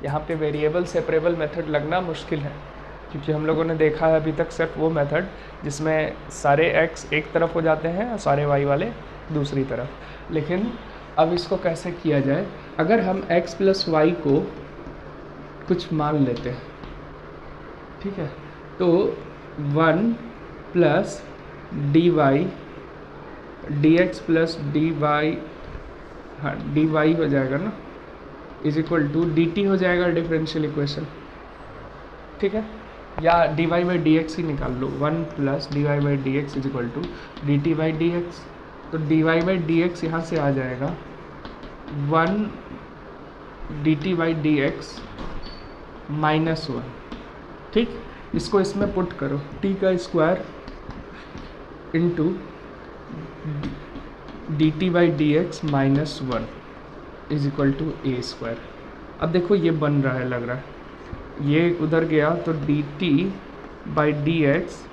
यहाँ पे variable separable method लगना मुश्किल है, क्योंकि हम लोगों ने देखा है अभी तक सिर्फ वो मेथड जिसमें सारे x एक तरफ हो जाते हैं और सारे y वाले दूसरी तरफ। लेकिन अब इसको कैसे किया जाए, अगर हम x प्लस वाई को कुछ मान लेते हैं, ठीक है, तो 1 plus d y d x plus d y, हाँ डी वाई हो जाएगा ना, is equal to D t हो जाएगा डिफरेंशियल इक्वेशन, ठीक है, या d Y by D x ही निकाल लो। 1 plus d Y by D x is equal to D T by D x, तो D Y by D x यहाँ से आ जाएगा 1 d T by D x minus 1, ठीक। इसको इसमें पुट करो, टी का square into D T by D x minus 1 is equal to A square. अब देखो ये बन रहा है, लग रहा है ये उधर गया, तो d T by D x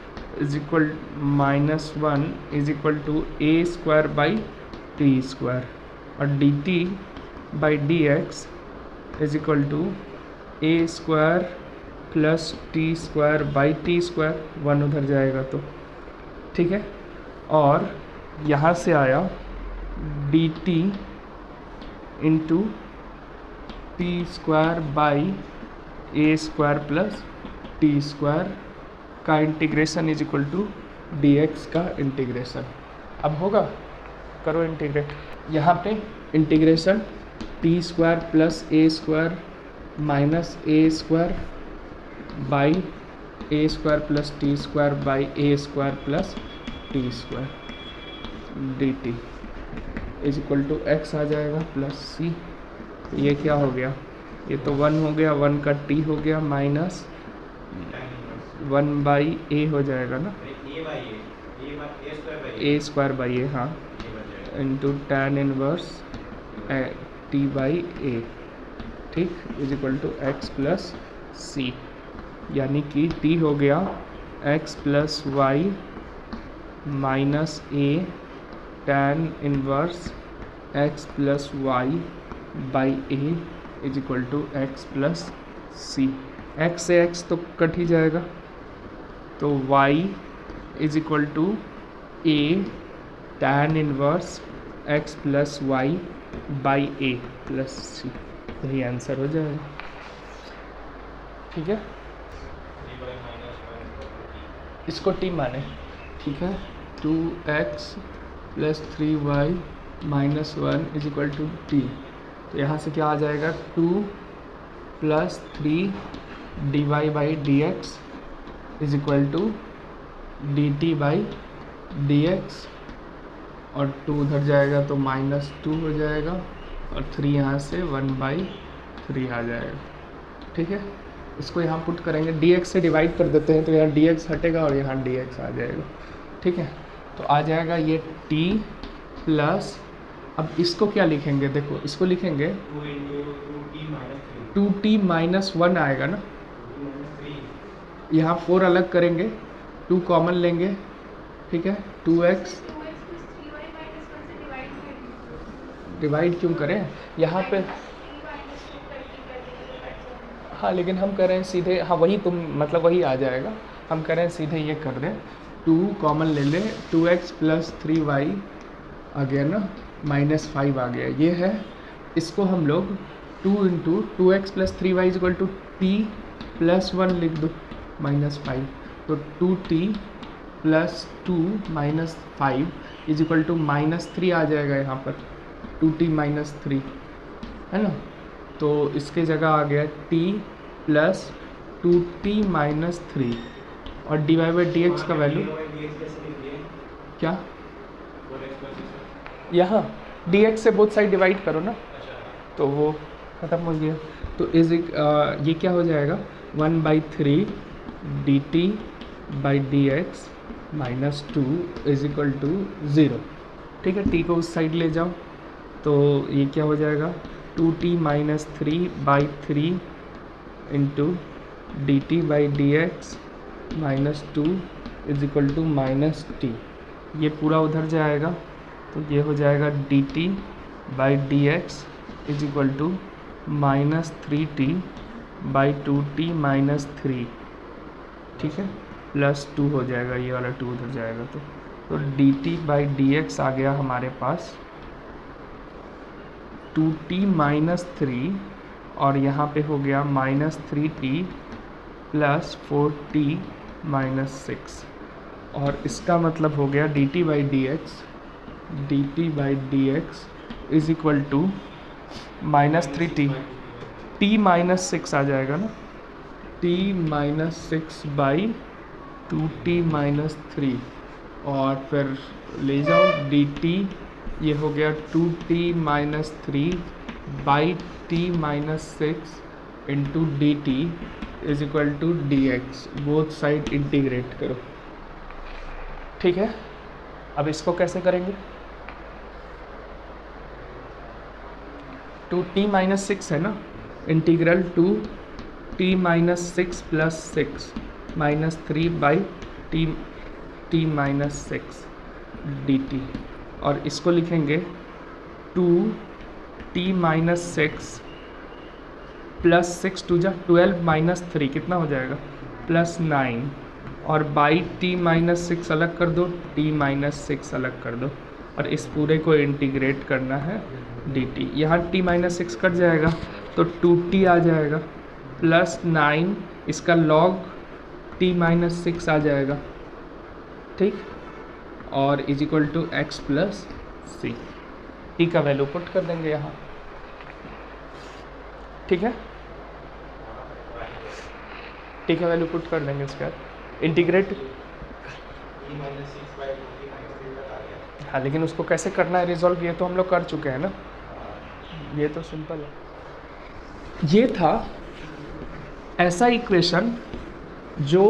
is equal minus 1 is equal to A square by t square, और d T by D x is equal to A square plus t square by t square, 1 उधर जाएगा तो, ठीक है। और यहाँ से आया d t into t square by a square plus t square का integration is equal to D x का इंटीग्रेशन। अब होगा, करो इंटीग्रेट, यहाँ पे integration t square plus a square minus a square by a square plus t square by a square plus t square d T is equal to x आ जाएगा plus सी। ये क्या हो गया, ये तो 1 हो गया, 1 का टी हो गया माइनस 1 बाई ए हो जाएगा ना, ए स्क्वायर बाई ए, हाँ, into tan inverse t by a, ठीक, is equal to x plus c, यानी कि टी हो गया x plus y minus a tan inverse x plus y by a is equal to x plus c. X से x तो cut ही जाएगा, तो y is equal to a tan inverse x plus y by a plus c, यही answer हो जाएगा, ठीक है। इसको टी माने, ठीक है, 2x plus 3y minus 1 is equal to T, तो यहाँ से क्या आ जाएगा 2 plus 3 D Y by D x is equal to D T by D X, और 2 उधर जाएगा तो माइनस 2 हो जाएगा, और 3 यहाँ से 1/3 आ जाएगा, ठीक है। इसको यहाँ पुट करेंगे, dx से डिवाइड कर देते हैं तो यहाँ dx हटेगा और यहाँ dx आ जाएगा, ठीक है। तो आ जाएगा ये t प्लस, अब इसको क्या लिखेंगे, देखो इसको लिखेंगे 2t माइनस 1 आएगा ना, यहाँ 4 अलग करेंगे, 2 कॉमन लेंगे, ठीक है, 2x डिवाइड क्यों करें यहाँ पे, हाँ लेकिन हम करें सीधे, हाँ वही तुम मतलब वही आ जाएगा, हम करें सीधे ये कर दें, 2 कॉमन ले लें, 2x प्लस 3y आ गया ना, माइनस 5 आ गया, ये है। इसको हम लोग 2 into 2x plus 3y is equal to t plus 1 लिख दो माइनस 5, तो 2t plus 2 minus 5 is equal to minus 3 आ जाएगा यहाँ पर, 2t माइनस 3 है ना, तो इसके जगह आ गया t प्लस 2t माइनस 3, और D Y by D x का वैल्यू क्या, यहाँ dx से बोथ साइड डिवाइड करो ना, तो वो ख़त्म हो गया, तो ये क्या हो जाएगा 1/3 D T by D x minus 2 is equal to 0, ठीक है। t को उस साइड ले जाओ, तो ये क्या हो जाएगा 2t minus 3/3 into D T by D x minus 2 is equal to minus T, ये पूरा उधर जाएगा, तो ये हो जाएगा D T by D x is equal to minus 3t by 2t minus 3, ठीक है, प्लस 2 हो जाएगा, ये वाला 2 उधर जाएगा तो dt बाई dx आ गया हमारे पास 2t माइनस 3, और यहाँ पे हो गया minus 3t plus 4t minus 6, और इसका मतलब हो गया dt by dx is equal to minus 3t, t minus 6 आ जाएगा ना, t minus 6 by 2t minus 3, और फिर ले जाओ dt, ये हो गया 2t minus 3 by t minus 6 into D T is equal to D X, both side integrate करो, ठीक है। अब इसको कैसे करेंगे, 2t माइनस 6 है ना, integral 2t minus 6 plus 6 minus 3 by t minus 6 dt, और इसको लिखेंगे 2t माइनस 6 प्लस 6 टू जा 12 माइनस 3 कितना हो जाएगा प्लस 9, और बाई t माइनस 6 अलग कर दो, t माइनस 6 अलग कर दो, और इस पूरे को इंटीग्रेट करना है dt। यहाँ t माइनस 6 कट जाएगा तो 2t आ जाएगा प्लस 9, इसका log t माइनस 6 आ जाएगा, ठीक, और is equal to x plus C, t का वैल्यू पुट कर देंगे यहाँ, ठीक है, t का वैल्यू पुट कर देंगे, इसका इंटीग्रेट, हाँ लेकिन उसको कैसे करना है रिजॉल्व, ये तो हम लोग कर चुके हैं ना, ये तो सिंपल है। ये था ऐसा इक्वेशन जो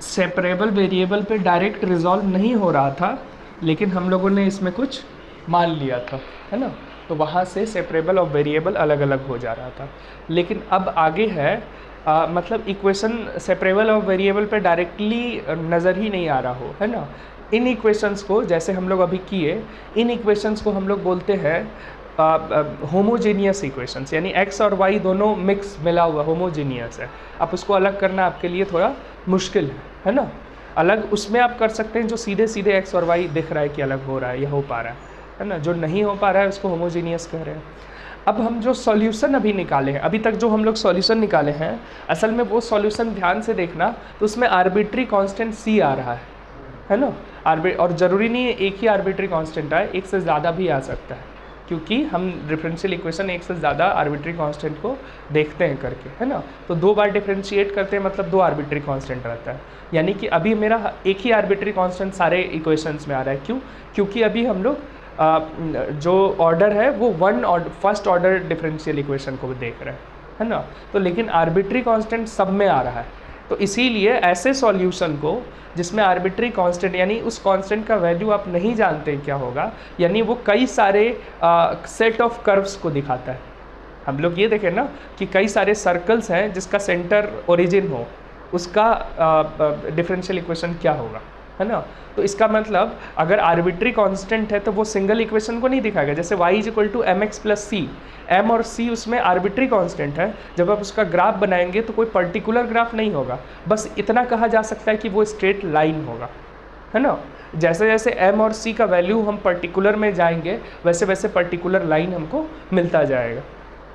सेपरेबल वेरिएबल पे डायरेक्ट रिजॉल्व नहीं हो रहा था, लेकिन हम लोगों ने इसमें कुछ मान लिया था, है ना, तो वहाँ से सेपरेबल और वेरिएबल अलग अलग हो जा रहा था। लेकिन अब आगे है मतलब इक्वेशन सेपरेबल और वेरिएबल पे डायरेक्टली नज़र ही नहीं आ रहा हो, है ना, इन इक्वेशंस को जैसे हम लोग अभी किए, इन इक्वेशंस को हम लोग बोलते हैं होमोजीनियस इक्वेशंस, यानी x और y दोनों मिक्स मिला हुआ होमोजीनियस है। अब उसको अलग करना आपके लिए थोड़ा मुश्किल है ना, अलग उसमें आप कर सकते हैं जो सीधे सीधे x और y दिख रहा है कि अलग हो रहा है या हो पा रहा है ना, जो नहीं हो पा रहा है उसको होमोजीनियस कह रहे हैं। अब हम जो सॉल्यूशन अभी निकाले हैं, अभी तक जो हम लोग सॉल्यूशन निकाले हैं, असल में वो सॉल्यूशन ध्यान से देखना तो उसमें आर्बिट्री कांस्टेंट c आ रहा है ना, और ज़रूरी नहीं है एक ही आर्बिट्री कांस्टेंट आए, एक से ज़्यादा भी आ सकता है, क्योंकि हम डिफरेंशियल इक्वेशन एक से ज़्यादा आर्बिट्री कांस्टेंट को देखते हैं करके, है ना, तो 2 बार डिफरेंशिएट करते हैं मतलब 2 आर्बिट्री कांस्टेंट रहता है, यानी कि अभी मेरा एक ही आर्बिट्री कांस्टेंट सारे इक्वेशंस में आ रहा है। क्यों? क्योंकि अभी हम लोग जो ऑर्डर है वो फर्स्ट ऑर्डर डिफरेंशियल इक्वेशन को देख रहे हैं, है ना, तो लेकिन आर्बिट्री कांस्टेंट सब में आ रहा है, तो इसीलिए ऐसे सॉल्यूशन को जिसमें आर्बिट्री कांस्टेंट यानी उस कांस्टेंट का वैल्यू आप नहीं जानते क्या होगा, यानी वो कई सारे सेट ऑफ कर्व्स को दिखाता है। हम लोग ये देखें ना कि कई सारे सर्कल्स हैं जिसका सेंटर ओरिजिन हो, उसका डिफरेंशियल इक्वेशन क्या होगा, है ना, तो इसका मतलब अगर आर्बिट्री कांस्टेंट है तो वो सिंगल इक्वेशन को नहीं दिखाएगा। जैसे y is equal to M X plus C, m और c उसमें आर्बिट्री कांस्टेंट है, जब आप उसका ग्राफ बनाएंगे तो कोई पर्टिकुलर ग्राफ नहीं होगा, बस इतना कहा जा सकता है कि वो स्ट्रेट लाइन होगा, है ना। जैसे जैसे m और c का वैल्यू हम पर्टिकुलर में जाएंगे वैसे वैसे पर्टिकुलर लाइन हमको मिलता जाएगा,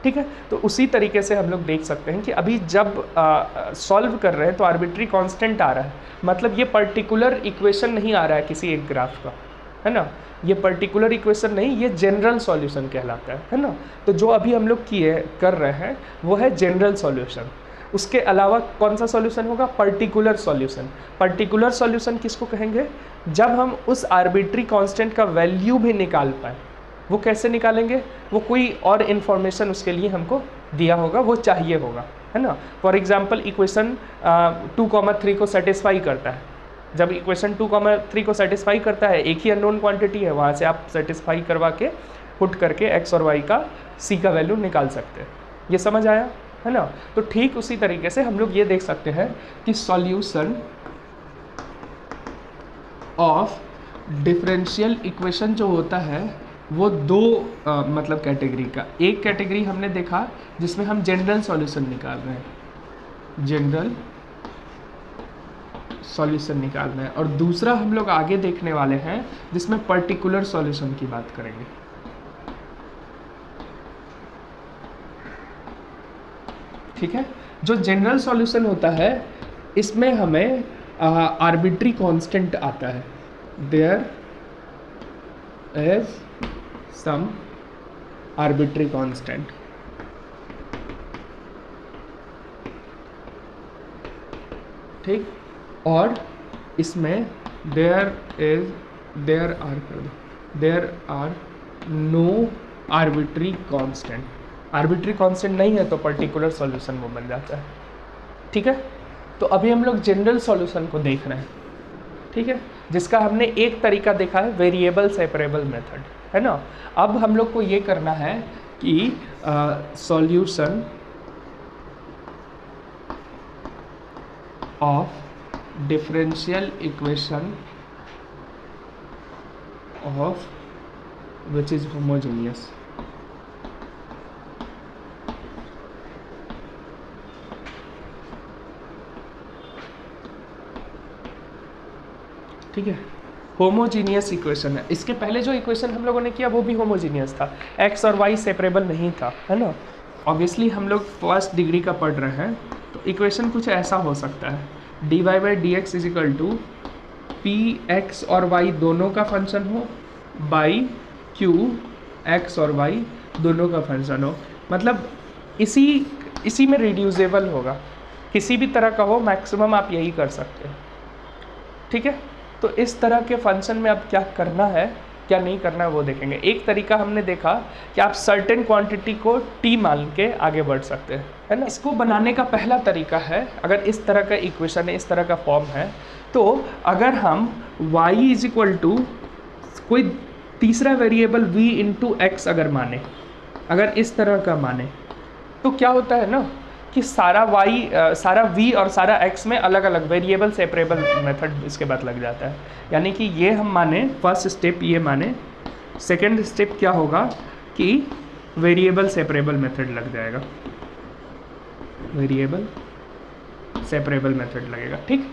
ठीक है। तो उसी तरीके से हम लोग देख सकते हैं कि अभी जब सॉल्व कर रहे हैं तो आर्बिट्री कांस्टेंट आ रहा है, मतलब ये पर्टिकुलर इक्वेशन नहीं आ रहा है किसी एक ग्राफ का, है ना, ये पर्टिकुलर इक्वेशन नहीं, ये जनरल सॉल्यूशन कहलाता है ना। तो जो अभी हम लोग कर रहे हैं वो है जनरल सॉल्यूशन। उसके अलावा कौन सा सॉल्यूशन होगा? Particular solution. पर्टिकुलर सॉल्यूशन किसको कहेंगे? जब हम उस आर्बिट्री कांस्टेंट का वैल्यू भी निकाल पाए। वो कैसे निकालेंगे? वो कोई और इन्फॉर्मेशन उसके लिए हमको दिया होगा, वो चाहिए होगा, है ना। फॉर एग्जांपल इक्वेशन 2,3 को सेटिस्फाई करता है। जब इक्वेशन 2,3 को सेटिस्फाई करता है, एक ही अननोन क्वांटिटी है, वहाँ से आप सेटिस्फाई करवा के पुट करके x और y का c का वैल्यू निकाल सकते हैं। ये समझ आया, है ना। तो ठीक उसी तरीके से हम लोग ये देख सकते हैं कि सॉल्यूशन ऑफ डिफरेंशियल इक्वेशन जो होता है वो दो मतलब कैटेगरी का, एक कैटेगरी हमने देखा जिसमें हम जनरल सॉल्यूशन निकाल रहे हैं, जनरल सॉल्यूशन निकाल रहे हैं, और दूसरा हम लोग आगे देखने वाले हैं जिसमें पर्टिकुलर सॉल्यूशन की बात करेंगे। ठीक है, जो जनरल सॉल्यूशन होता है इसमें हमें आर्बिट्री कांस्टेंट आता है, there is some arbitrary constant. ठीक, और इसमें there are no arbitrary constant. Arbitrary constant नहीं है तो पर्टिकुलर सॉल्यूशन वो बन जाता है। ठीक है, तो अभी हम लोग जनरल सॉल्यूशन को देख रहे हैं। ठीक है, जिसका हमने एक तरीका देखा है वेरिएबल सेपरेबल मेथड, है ना। अब हम लोग को ये करना है कि solution of differential equation of which is homogeneous. ठीक है, होमोजीनियस इक्वेशन है। इसके पहले जो इक्वेशन हम लोगों ने किया वो भी होमोजीनियस था, एक्स और वाई सेपरेबल नहीं था, है ना। ऑब्वियसली हम लोग फर्स्ट डिग्री का पढ़ रहे हैं, तो इक्वेशन कुछ ऐसा हो सकता है, D Y by D x is equal to P X और वाई दोनों का फंक्शन हो बाई क्यू एक्स और वाई दोनों का फंक्शन हो। मतलब इसी में रिड्यूसेबल होगा, किसी भी तरह का हो, मैक्सिमम आप यही कर सकते हैं। ठीक है, तो इस तरह के फंक्शन में अब क्या करना है क्या नहीं करना है वो देखेंगे। एक तरीका हमने देखा कि आप सर्टेन क्वांटिटी को टी मान के आगे बढ़ सकते हैं, है ना। इसको बनाने का पहला तरीका है, अगर इस तरह का इक्वेशन है, इस तरह का फॉर्म है, तो अगर हम y इज इक्वल टू कोई तीसरा वेरिएबल v इंटू एक्स अगर माने, अगर इस तरह का माने, तो क्या होता है ना कि सारा v और सारा x में अलग अलग वेरिएबल सेपरेबल मेथड इसके बाद लग जाता है। यानी कि ये हम माने फर्स्ट स्टेप, ये माने सेकंड स्टेप क्या होगा कि वेरिएबल सेपरेबल मेथड लग जाएगा, वेरिएबल सेपरेबल मेथड लगेगा। ठीक,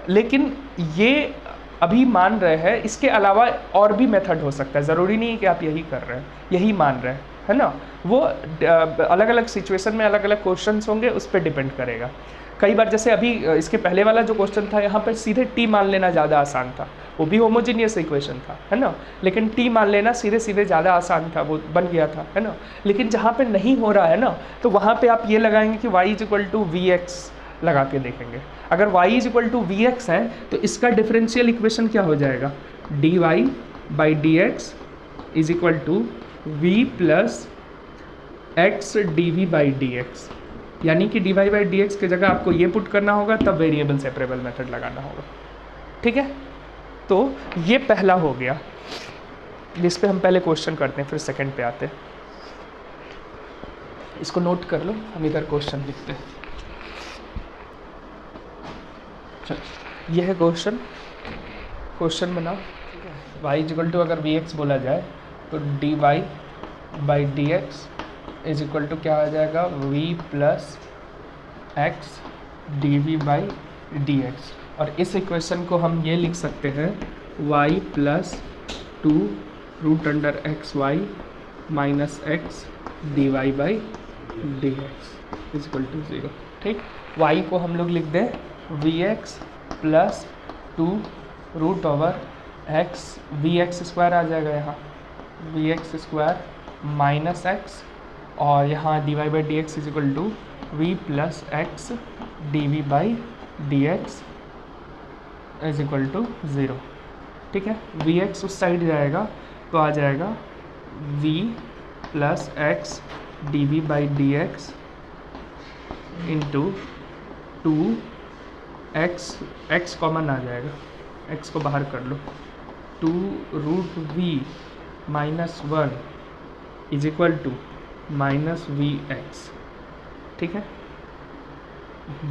लेकिन ये अभी मान रहे हैं, इसके अलावा और भी मेथड हो सकता है, ज़रूरी नहीं है कि आप यही कर रहे हैं, यही मान रहे हैं, है ना। वो अलग अलग सिचुएशन में अलग अलग क्वेश्चंस होंगे, उस पर डिपेंड करेगा। कई बार जैसे अभी इसके पहले वाला जो क्वेश्चन था, यहाँ पर सीधे टी मान लेना ज़्यादा आसान था, वो भी होमोजीनियस इक्वेशन था, है ना, लेकिन टी मान लेना सीधे सीधे ज़्यादा आसान था, वो बन गया था, है ना। लेकिन जहाँ पे नहीं हो रहा है ना, तो वहाँ पे आप ये लगाएंगे कि y is equal to V X लगा के देखेंगे। अगर y is equal to V X है तो इसका डिफरेंशियल इक्वेशन क्या हो जाएगा, D Y by D x is equal to we plus x D we by D X. यानी कि D Y by D X की जगह आपको ये पुट करना होगा, तब वेरिएबल सेपरेबल मेथड लगाना होगा। ठीक है, तो ये पहला हो गया, जिस पे हम पहले क्वेश्चन करते हैं, फिर सेकंड पे आते हैं। इसको नोट कर लो, हम इधर क्वेश्चन लिखते हैं। चलो, यह है क्वेश्चन बनाओ। वाई इक्वल टू अगर वी एक्स बोला जाए तो D Y by D x is equal to क्या आ जाएगा, V plus x D we by D X. और इस इक्वेशन को हम ये लिख सकते हैं y plus 2 root under x y minus x d Y by D x is equal to 0। ठीक, y को हम लोग लिख दें v x plus 2 root over x, v x square आ जाएगा यहाँ, v x square minus x, और यहाँ d Y by D x is equal to we plus x D we by D x is equal to 0। ठीक है, we x उस side जाएगा तो आ जाएगा v plus x D we by D x into 2x common आ जाएगा, x को बाहर कर लो, 2 root v minus 1 is equal to minus v x. ठीक है,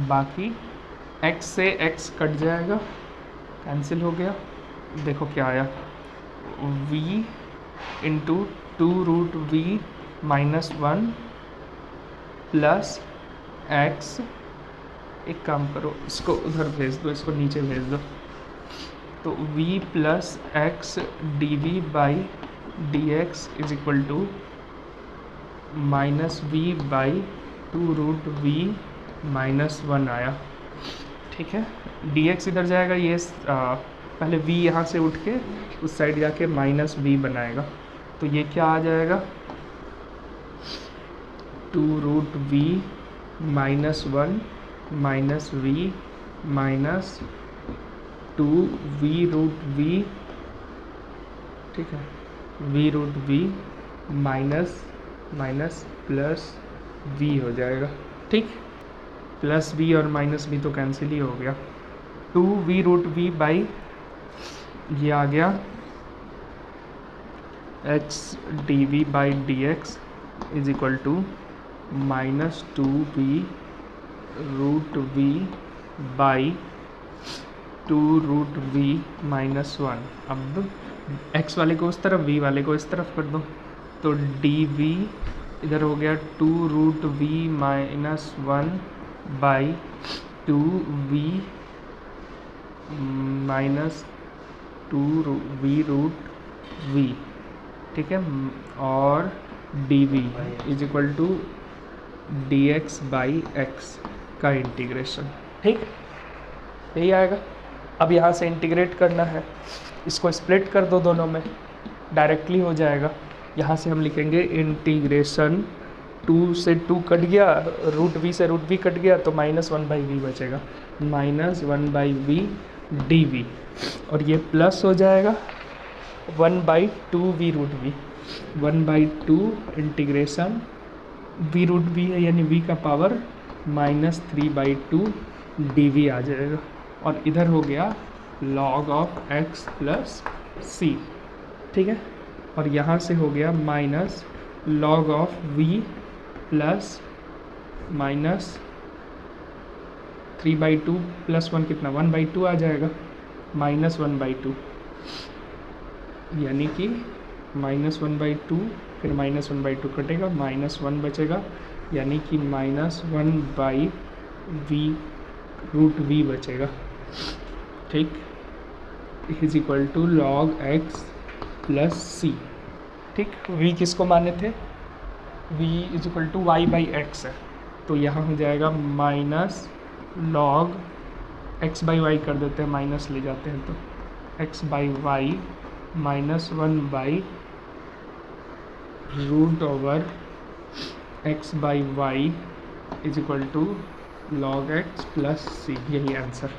बाकी x से x कट जाएगा, कैंसिल हो गया। देखो क्या आया, v into 2√v minus 1 plus x, एक काम करो इसको उधर भेज दो, इसको नीचे भेज दो, तो v plus x D we by D x is equal to minus V by 2√v minus 1 आया। ठीक है, dx इधर जाएगा, ये पहले v यहाँ से उठ के उस साइड जाके माइनस v बनाएगा, तो ये क्या आ जाएगा 2√v minus 1 minus v minus 2v√v, ठीक है, v√v minus minus plus v हो जाएगा। ठीक, प्लस v और माइनस v तो कैंसिल ही हो गया। 2v√v बाई ये आ गया x D we by D x is equal to minus 2v√v by 2√v minus 1। अब x वाले को उस तरफ, v वाले को इस तरफ कर दो, तो dv इधर हो गया 2√v minus 1 by 2v minus 2v√v, ठीक है, और dv is equal to dx by x का इंटीग्रेशन। ठीक, यही आएगा। अब यहाँ से इंटीग्रेट करना है, इसको स्प्लिट कर दो दोनों में, डायरेक्टली हो जाएगा। यहाँ से हम लिखेंगे इंटीग्रेशन 2 से 2 कट गया, √v से √v कट गया, तो -1/v बचेगा, -1/v dv, और ये प्लस हो जाएगा 1/2v√v, 1/2 इंटीग्रेशन v√v है यानी v का पावर -3/2 dv आ जाएगा, और इधर हो गया log of x plus c। ठीक है, और यहाँ से हो गया minus log of v plus minus 3/2 plus 1 कितना 1/2 आ जाएगा, -1/2, यानी कि -1/2, फिर -1/2 कटेगा, -1 बचेगा, यानी कि -1/v√v बचेगा। ठीक, is equal to log x plus c. ठीक, v किसको माने थे, v is equal to y/x है, तो यहाँ हो जाएगा माइनस log x/y कर देते हैं, माइनस ले जाते हैं, तो x/y minus 1/√x/y is equal to log x plus c, यही आंसर।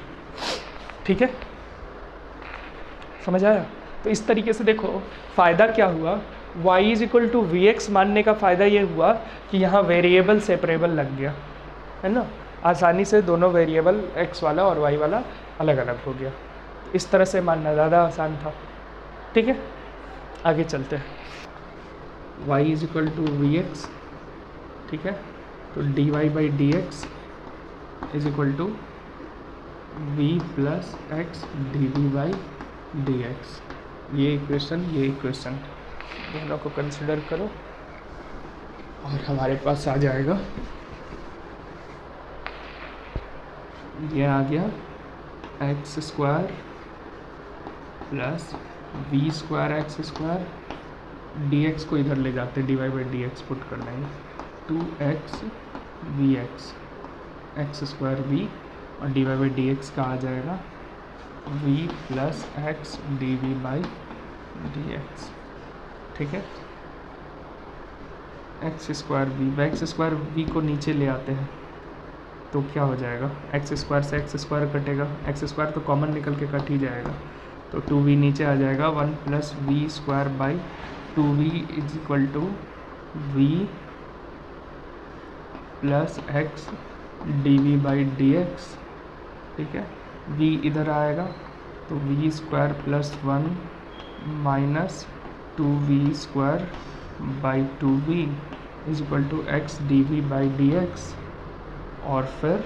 ठीक है, समझ आया। तो इस तरीके से देखो फ़ायदा क्या हुआ, y is equal to V X मानने का फ़ायदा ये हुआ कि यहाँ वेरिएबल सेपरेबल लग गया, है ना, आसानी से दोनों वेरिएबल x वाला और y वाला अलग अलग हो गया। इस तरह से मानना ज़्यादा आसान था। ठीक है, आगे चलते हैं। y is equal to V x, ठीक है, तो dy by D x is equal to v plus x D we by D X, ये इक्वेशन दोनों को कंसिडर करो, और हमारे पास आ जाएगा, ये आ गया x² प्लस v²x², dx को इधर ले जाते हैं, dy by D X put कर देंगे, 2x vx, x² v, और dy बाई डी एक्स का आ जाएगा v plus x D we by D X. ठीक है, x² v को नीचे ले आते हैं, तो क्या हो जाएगा, x² से x² कटेगा, x² तो कॉमन निकल के कट ही जाएगा, तो 2v नीचे आ जाएगा, 1 plus v² by 2v is equal to v plus x D we by D X. ठीक है, v इधर आएगा, तो v² plus 1 minus 2v² by 2v is equal to X D we by D X, और फिर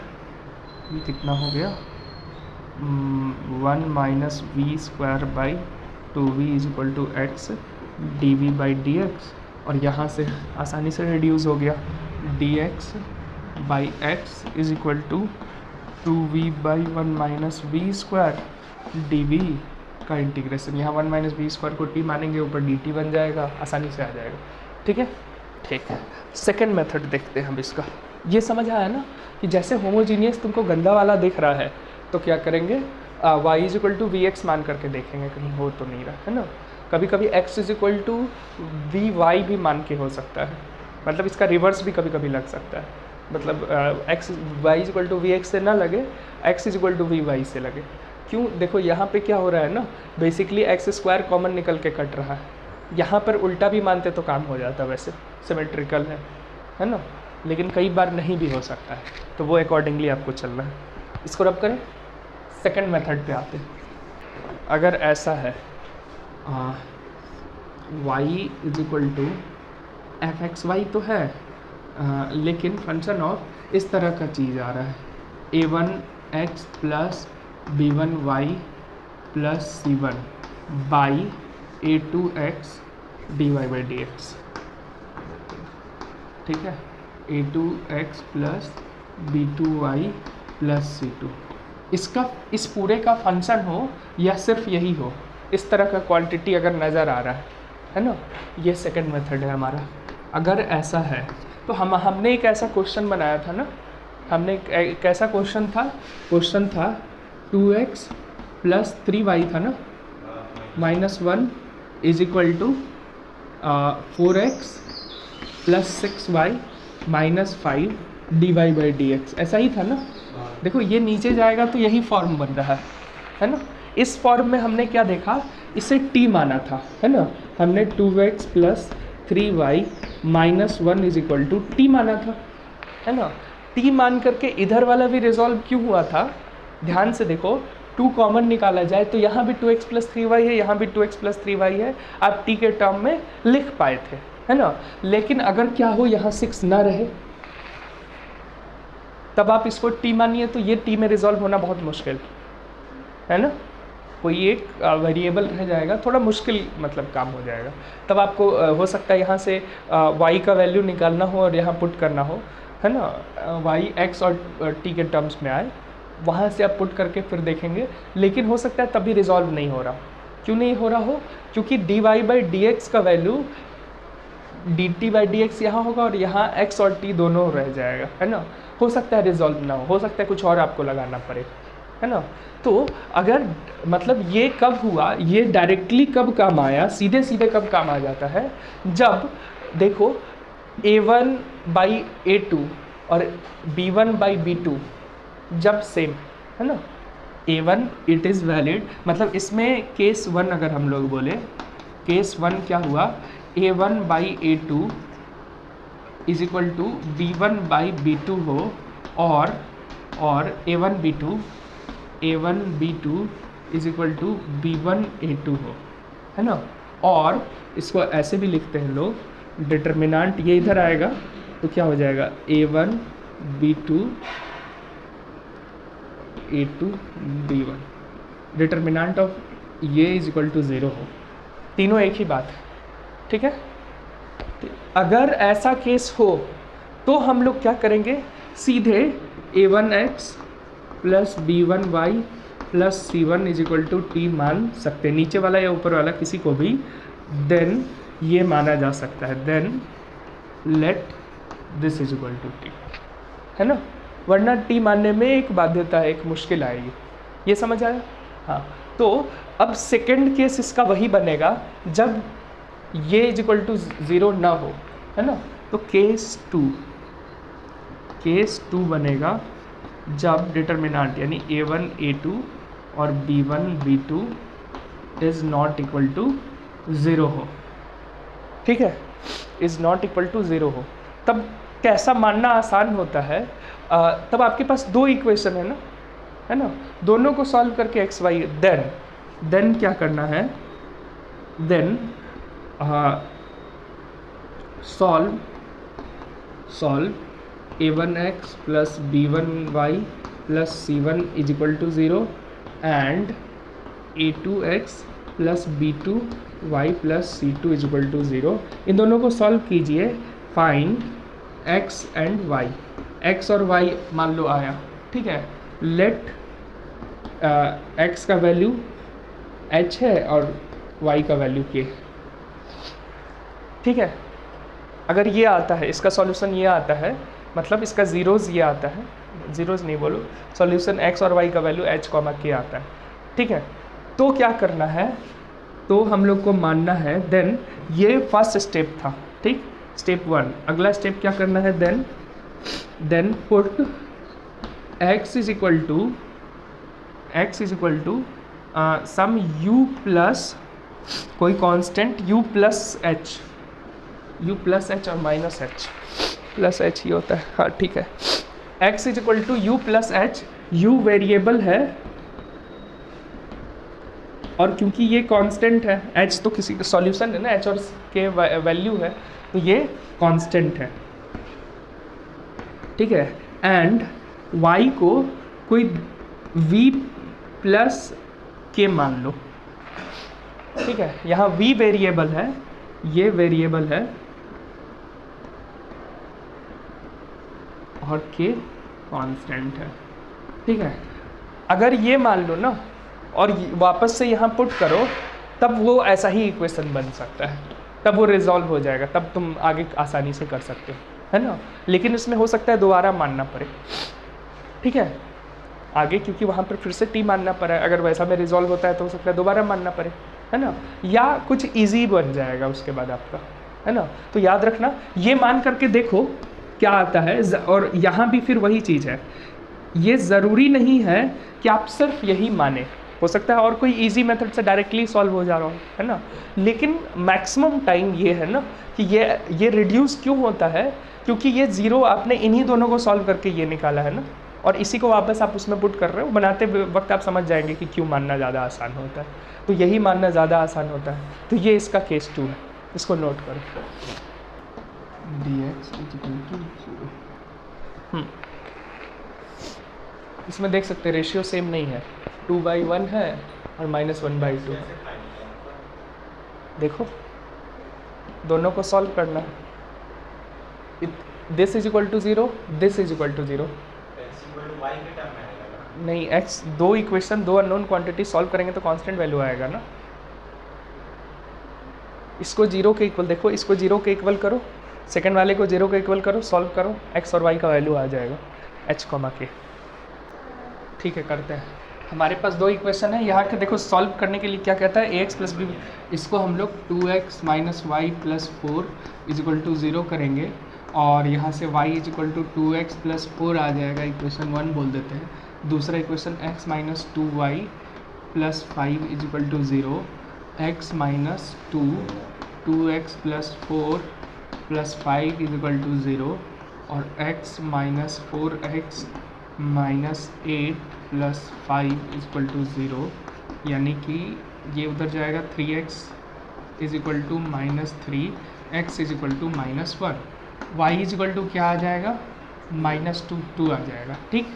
ये कितना हो गया, 1 minus v² by 2v is equal to X D we by D X, और यहाँ से आसानी से रिड्यूस हो गया, D x by X is equal to 2v/1 minus V square D V का इंटीग्रेशन, यहाँ 1 माइनस वी स्क्वायर को टी मानेंगे, ऊपर डी टी बन जाएगा, आसानी से आ जाएगा। ठीक है, ठीक है। सेकेंड मेथड देखते हैं हम इसका। ये समझ आया ना कि जैसे होमोजीनियस तुमको गंदा वाला दिख रहा है तो क्या करेंगे, y is equal to V X मान करके देखेंगे कहीं हो तो नहीं रहा है ना। कभी कभी x is equal to V Y भी मान के हो सकता है, मतलब इसका रिवर्स भी कभी कभी लग सकता है, मतलब x y is equal to V X से ना लगे, x is equal to V Y से लगे। क्यों, देखो यहाँ पे क्या हो रहा है ना, बेसिकली एक्स स्क्वायर कॉमन निकल के कट रहा है, यहाँ पर उल्टा भी मानते तो काम हो जाता, वैसे सिमेट्रिकल है ना, लेकिन कई बार नहीं भी हो सकता है, तो वो अकॉर्डिंगली आपको चलना है। इसको रब करें, सेकंड मेथड पे आते हैं। अगर ऐसा है y is equal to F X Y तो है, लेकिन फंक्शन ऑफ इस तरह का चीज़ आ रहा है, a1x plus b1y plus c1 by a2x dy/dx। ठीक है, a2x plus b2y plus c2, इसका इस पूरे का फंक्शन हो या सिर्फ यही हो, इस तरह का क्वांटिटी अगर नज़र आ रहा है ना, ये सेकंड मेथड है हमारा। अगर ऐसा है तो हमने एक ऐसा क्वेश्चन बनाया था ना, हमने एक ऐसा क्वेश्चन था 2x प्लस 3y था ना, -1 is equal to 4x plus 6y minus 5 dy/dx, ऐसा ही था ना। देखो ये नीचे जाएगा तो यही फॉर्म बन रहा है ना। इस फॉर्म में हमने क्या देखा, इसे t माना था, है ना, हमने 2x plus 3y minus 1 is equal to T माना था, है ना। t मान करके इधर वाला भी रिजॉल्व क्यों हुआ था, ध्यान से देखो, 2 कॉमन निकाला जाए तो यहाँ भी 2x प्लस 3y है, यहाँ भी 2x प्लस 3y है, आप t के टर्म में लिख पाए थे, है ना। लेकिन अगर क्या हो यहाँ 6 ना रहे, तब आप इसको t मानिए तो ये t में रिजॉल्व होना बहुत मुश्किल है ना, कोई एक वेरिएबल रह जाएगा, थोड़ा मुश्किल मतलब काम हो जाएगा। तब आपको हो सकता है यहाँ से y का वैल्यू निकालना हो और यहाँ पुट करना हो, है ना, y x और t के टर्म्स में आए, वहाँ से आप पुट करके फिर देखेंगे, लेकिन हो सकता है तभी रिजॉल्व नहीं हो रहा। क्यों नहीं हो रहा हो, क्योंकि dy/dx का वैल्यू dt/dx यहाँ होगा और यहाँ x और t दोनों रह जाएगा, है ना। हो सकता है रिजॉल्व ना हो सकता है कुछ और आपको लगाना पड़े, है ना। तो अगर मतलब ये कब हुआ, ये डायरेक्टली कब काम आया, सीधे सीधे कब काम आ जाता है, जब देखो a1/a2 और b1/b2 जब सेम है ना, a1 इट इज़ वैलिड, मतलब इसमें केस 1 अगर हम लोग बोले, केस 1 क्या हुआ, a1/a2 is equal to b1/b2 हो, और a1b2 is equal to b1a2 हो, है ना। और इसको ऐसे भी लिखते हैं लोग, डिटर्मिनेंट ये इधर आएगा तो क्या हो जाएगा, a1b2 a2 b1, determinant of ये इज इक्वल टू 0 हो, तीनों एक ही बात है, ठीक है। अगर ऐसा केस हो तो हम लोग क्या करेंगे, सीधे a1x plus b1y plus c1 is equal to T मान सकते हैं, नीचे वाला या ऊपर वाला किसी को भी, देन ये माना जा सकता है, then let this is equal to T, है ना। वरना टी मानने में एक बाध्यता है, एक मुश्किल आएगी, ये समझ आया। हाँ, तो अब सेकेंड केस इसका वही बनेगा जब ये इज इक्वल टू 0 ना हो, है ना। तो केस टू बनेगा जब डिटर्मिनेंट यानी a1 a2 और b1 b2 is not equal to 0 हो, ठीक है, इज़ नॉट इक्वल टू 0 हो। तब कैसा मानना आसान होता है, तब आपके पास 2 इक्वेशन है ना, दोनों को सॉल्व करके x y, देन क्या करना है, then solve a1x plus b1y plus c1 is equal to 0 and a2x plus B2 y plus C2 is equal to 0। इन दोनों को सॉल्व कीजिए। Find x and y, x और y मान लो आया, ठीक है। लेट x का वैल्यू h है और y का वैल्यू k, ठीक है। अगर ये आता है, इसका सॉल्यूशन ये आता है, मतलब इसका ज़ीरोज़ ये आता है, ज़ीरोज़ नहीं बोलो, सॉल्यूशन x और y का वैल्यू h, k आता है, ठीक है। तो क्या करना है, तो हम लोग को मानना है, देन ये फर्स्ट स्टेप था, ठीक, स्टेप 1। अगला स्टेप क्या करना है, then put x is equal to some u plus कोई कांस्टेंट u प्लस h और माइनस h प्लस h ही होता है, हाँ ठीक है। x is equal to u plus h, u variable है और क्योंकि ये कांस्टेंट है, h तो किसी का सॉल्यूशन है ना, h और के वैल्यू है, तो ये कांस्टेंट है, ठीक है। एंड y को कोई v प्लस के मान लो, ठीक है। यहाँ v वेरिएबल है, ये वेरिएबल है और k कांस्टेंट है, ठीक है। अगर ये मान लो ना और वापस से यहाँ पुट करो, तब वो ऐसा ही इक्वेशन बन सकता है, तब वो रिजॉल्व हो जाएगा, तब तुम आगे आसानी से कर सकते हो, है ना। लेकिन इसमें हो सकता है दोबारा मानना पड़े, ठीक है, आगे, क्योंकि वहाँ पर फिर से t मानना पड़ा है। अगर वैसा में रिजॉल्व होता है तो हो सकता है दोबारा मानना पड़े, है ना, या कुछ इजी बन जाएगा उसके बाद आपका, है ना। तो याद रखना, ये मान करके देखो क्या आता है। और यहाँ भी फिर वही चीज़ है, ये ज़रूरी नहीं है कि आप सिर्फ यही माने, हो सकता है और कोई इजी मेथड से डायरेक्टली सॉल्व हो जा रहा हो, है ना। लेकिन मैक्सिमम टाइम ये है ना कि ये रिड्यूस क्यों होता है, क्योंकि ये ज़ीरो आपने इन्हीं दोनों को सॉल्व करके ये निकाला है ना, और इसी को वापस आप उसमें पुट कर रहे हो। बनाते वक्त आप समझ जाएंगे कि क्यों मानना ज़्यादा आसान होता है, तो यही मानना ज़्यादा आसान होता है। तो ये इसका केस 2 है, इसको नोट करो, dx = 0। इसमें देख सकते हैं रेशियो सेम नहीं है, 2/1 है और -1/2 है। देखो दोनों को सॉल्व करना है, this is equal to 0, this is equal to 0, नहीं x, दो इक्वेशन, दो अननोन क्वांटिटी सॉल्व करेंगे तो कांस्टेंट वैल्यू आएगा ना। इसको 0 के इक्वल, देखो इसको 0 के इक्वल करो, सेकंड वाले को 0 के इक्वल करो, सॉल्व करो, x और y का वैल्यू आ जाएगा h, k, ठीक है। करते हैं, हमारे पास दो इक्वेशन है यहाँ के। देखो सॉल्व करने के लिए क्या कहता है, ax + b, इसको हम लोग 2x - y + 4 = 0 करेंगे, और यहाँ से y = 2x + 4 आ जाएगा, इक्वेशन 1 बोल देते हैं। दूसरा equation x - 2y + 5 = 0, x - 2 2x + 4 + 5 = 0, और x - 4x - 8 + 5 = 0, यानी कि ये उधर जाएगा 3x = -3, x = -1, y क्या आ जाएगा, -2 आ जाएगा, ठीक।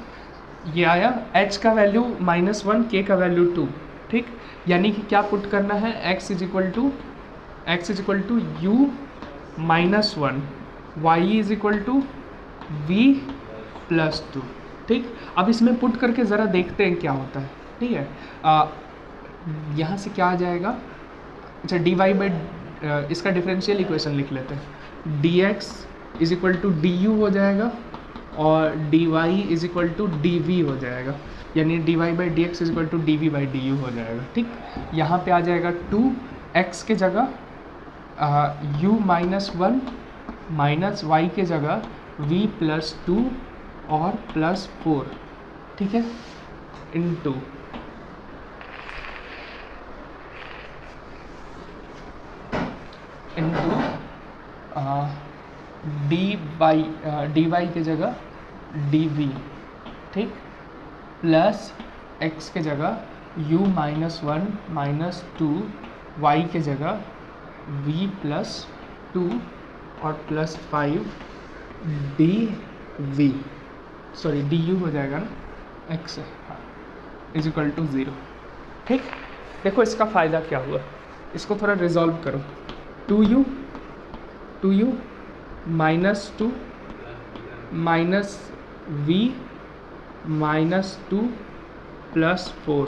ये आया, h का वैल्यू -1, k का वैल्यू 2, ठीक। यानी कि क्या पुट करना है, x = u -1, y = v + 2, ठीक। अब इसमें पुट करके ज़रा देखते हैं क्या होता है, ठीक है। यहाँ से क्या आ जाएगा, अच्छा dy/, इसका डिफरेंशियल इक्वेशन लिख लेते हैं, dx = du हो जाएगा और dy = dv हो जाएगा, यानी dy/dx = dv/du हो जाएगा, ठीक। यहाँ पे आ जाएगा 2x के जगह u -1 माइनस y के जगह v + 2 और +4, ठीक है, इनटू dy के जगह dv, ठीक, प्लस x के जगह u -1 - 2, y के जगह v + 2 और +5 dv, सॉरी du हो जाएगा ना, x = 0, ठीक। देखो इसका फ़ायदा क्या हुआ, इसको थोड़ा रिजॉल्व करो। 2u minus 2 minus v minus 2 plus 4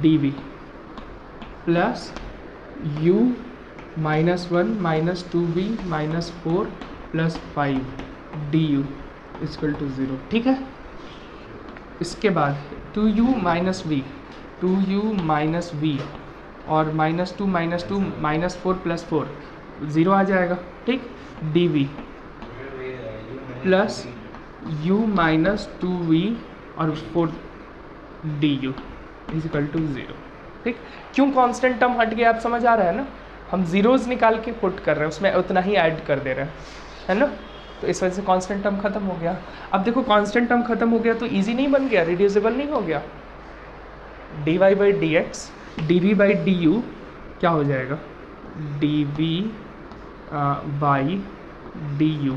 dv plus u minus 1 minus 2v minus 4 plus 5 du equal to 0। ठीक है, इसके बाद 2u minus v, 2u minus v और माइनस 2 माइनस 4 प्लस 4 0 आ जाएगा। ठीक, dv plus u minus 2v और 4 du equal to 0। ठीक, क्यों कांस्टेंट टर्म हट गया, आप समझ आ रहा है ना, हम जीरोज़ निकाल के पुट कर रहे हैं, उसमें उतना ही ऐड कर दे रहे हैं, है ना, तो इस वजह से कांस्टेंट टर्म खत्म हो गया। अब देखो कांस्टेंट टर्म खत्म हो गया तो इजी नहीं बन गया, रिड्यूसिबल नहीं हो गया। dy by D x, dv by du क्या हो जाएगा, dv बाई du।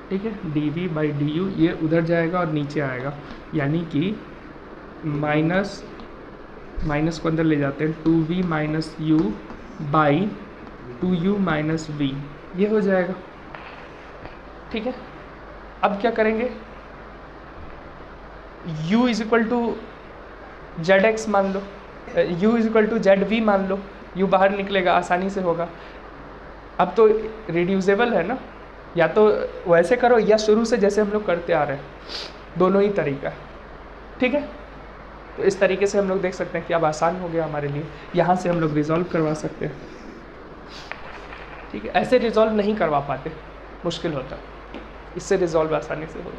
ठीक है, dv बाई du ये उधर जाएगा और नीचे आएगा, यानी कि माइनस को अंदर ले जाते हैं, 2v minus u by 2u minus v, ये हो जाएगा। ठीक है, अब क्या करेंगे, u is equal to z x मान लो, u is equal to z v मान लो, u बाहर निकलेगा, आसानी से होगा। अब तो रिड्यूसेबल है ना, या तो वैसे करो या शुरू से जैसे हम लोग करते आ रहे हैं, दोनों ही तरीका है। ठीक है, तो इस तरीके से हम लोग देख सकते हैं कि अब आसान हो गया हमारे लिए, यहाँ से हम लोग रिजॉल्व करवा सकते हैं। ठीक है, ऐसे रिजॉल्व नहीं करवा पाते, मुश्किल होता, इससे रिजॉल्व आसानी से होगा।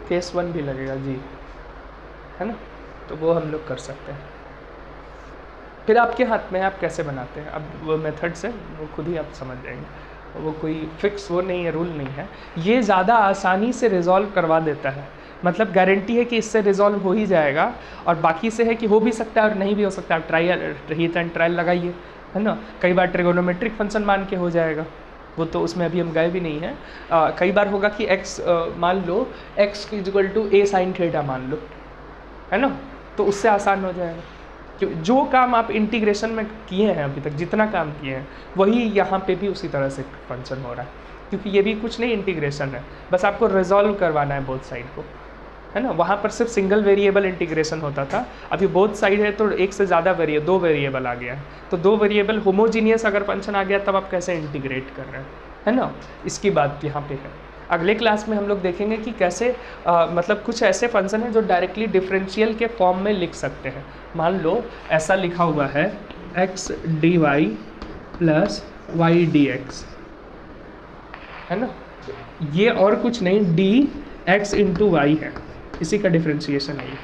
केस 1 भी लगेगा जी, है ना, तो वो हम लोग कर सकते हैं। फिर आपके हाथ में है, आप कैसे बनाते हैं, अब वो मेथड से वो खुद ही आप समझ जाएंगे, वो कोई फिक्स वो नहीं है, रूल नहीं है, ये ज़्यादा आसानी से रिजॉल्व करवा देता है, मतलब गारंटी है कि इससे रिजॉल्व हो ही जाएगा, और बाकी से है कि हो भी सकता है और नहीं भी हो सकता है। आप ट्रायल हिट एंड ट्रायल लगाइए, है ना, कई बार ट्रिगोनोमेट्रिक फंक्शन मान के हो जाएगा, वो तो उसमें अभी हम गए भी नहीं हैं। कई बार होगा कि x मान लो x equal to a sine theta मान लो, है ना, तो उससे आसान हो जाएगा। जो काम आप इंटीग्रेशन में किए हैं अभी तक, जितना काम किए हैं, वही यहाँ पे भी उसी तरह से फंक्शन हो रहा है, क्योंकि ये भी कुछ नहीं इंटीग्रेशन है, बस आपको रिजॉल्व करवाना है बोथ साइड को, है ना। वहाँ पर सिर्फ सिंगल वेरिएबल इंटीग्रेशन होता था, अभी बोथ साइड है तो एक से ज़्यादा दो वेरिएबल आ गया है, तो दो वेरिएबल होमोजीनियस अगर फंक्शन आ गया तब आप कैसे इंटीग्रेट कर रहे हैं, है ना, इसकी बात यहाँ पे है। अगले क्लास में हम लोग देखेंगे कि कैसे मतलब कुछ ऐसे फंक्शन हैं जो डायरेक्टली डिफरेंशियल के फॉर्म में लिख सकते हैं। मान लो ऐसा लिखा हुआ है x dy plus y dx, है ना, ये और कुछ नहीं dx इंटू वाई है, इसी का डिफरेंशिएशन है ये,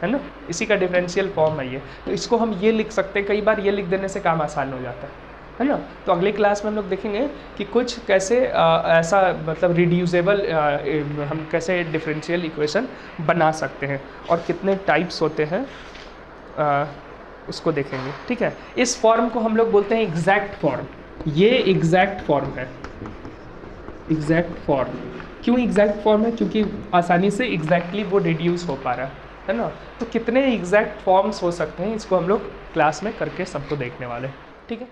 है ना, इसी का डिफरेंशियल फॉर्म है ये, तो इसको हम ये लिख सकते हैं। कई बार ये लिख देने से काम आसान हो जाता है ना। तो अगले क्लास में हम लोग देखेंगे कि कुछ कैसे ऐसा मतलब रिड्यूसेबल हम कैसे डिफरेंशियल इक्वेशन बना सकते हैं और कितने टाइप्स होते हैं उसको देखेंगे। ठीक है, इस फॉर्म को हम लोग बोलते हैं एग्जैक्ट फॉर्म। ये एग्जैक्ट फॉर्म है। एग्जैक्ट फॉर्म क्यों एग्जैक्ट फॉर्म है? क्योंकि आसानी से एग्जैक्टली वो रिड्यूस हो पा रहा है ना। तो कितने एग्जैक्ट फॉर्म्स हो सकते हैं, इसको हम लोग क्लास में करके सबको देखने वाले हैं। ठीक है।